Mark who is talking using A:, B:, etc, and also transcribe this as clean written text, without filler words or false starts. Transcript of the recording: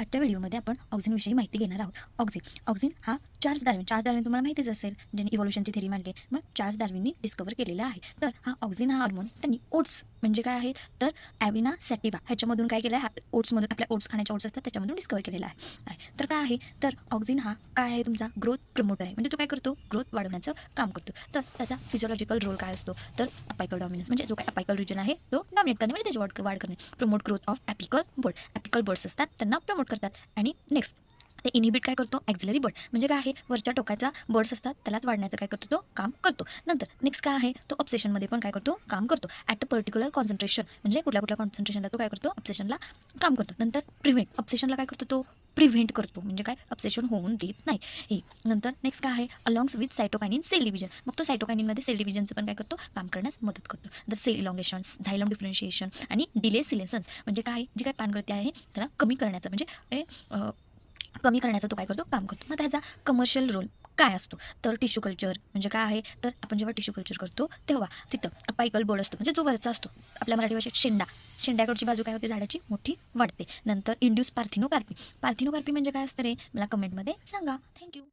A: आजच्या व्हिडिओमध्ये आपण ऑक्झिनविषयी माहिती घेणार आहोत. ऑक्झिन हा चार्ल्स डार्विन तुम्हाला माहितीच असेल, ज्यांनी इव्होल्यूशनची थेरी मांडली. मग चार्ल्स डार्विननी डिस्कवर केलेला आहे. तर हा ऑक्झिन हा हार्मोन त्यांनी ओट्स म्हणजे काय आहे तर ॲविना सॅटिवा ह्याच्यामधून काय केलं आहे, ओट्समधून आपल्या ओट्स खाण्याच्या ओट्स असतात त्याच्यामधून डिस्कवर केलेला आहे. तर काय आहे तर ऑक्झिन हा काय आहे तुमचा ग्रोथ प्रमोटर आहे. म्हणजे तो काय करतो, ग्रोथ वाढवण्याचं काम करतो. तर त्याचा फिजिओलॉजिकल रोल काय असतो तर अपायकल डॉमिनन्स म्हणजे जो काय अपायकल रिजन आहे तो डॉमिनेट करणे म्हणजे त्याची वाढ करणे. Promote growth of apical bud. Apical buds असतात त्यांना प्रमोट करतात. आणि नेक्स्ट ते इनिबिट काय करतो, ॲक्झिलरी बर्ड म्हणजे काय आहे वरच्या टोकाचा बर्ड्स असतात त्यालाच वाढण्याचं काय करतो तो काम करतो. नंतर नेक्स्ट काय आहे तो ऑब्सेशनमध्ये पण काय करतो काम करतो. ॲट अ पर्टिक्युलर कॉन्सन्ट्रेशन म्हणजे कुठल्या कॉन्सन्ट्रेशनला तो काय करतो ऑब्सेशनला काम करतो. नंतर प्रिव्हेंट ऑब्सेशनला काय करतो तो प्रिव्हेंट करतो म्हणजे काय ऑब्सेशन होऊन देत नाही हे. नंतर नेक्स्ट काय आहे अलॉंग्स विथ सायटोकायनिन सेल डिव्हिजन. मग तो सायटोकायनिनमध्ये सेल डिव्हिजनचं पण काय करतो काम करण्यास मदत करतो. नंतर सेल इलॉंगेशन्स झायलम डिफरन्शिएशन आणि डिले सिलेन्सन्स म्हणजे काय जी काय पानगळती आहे त्याला कमी करण्याचं म्हणजे कमी करण्याचं तो काय करतो काम करतो. मग त्याचा कमर्शियल रोल काय असतो तर टिश्यू कल्चर म्हणजे काय आहे तर आपण जेव्हा टिश्यू कल्चर करतो तेव्हा तिथं अपायकल बोर्ड असतो म्हणजे जो वरचा असतो आपल्या मराठी भाषेत शेंड्याकडची बाजू काय होते झाडाची मोठी वाढते. नंतर इंड्यूस पार्थिनोकार्पी म्हणजे काय असतं रे मला कमेंटमध्ये सांगा. थँक्यू.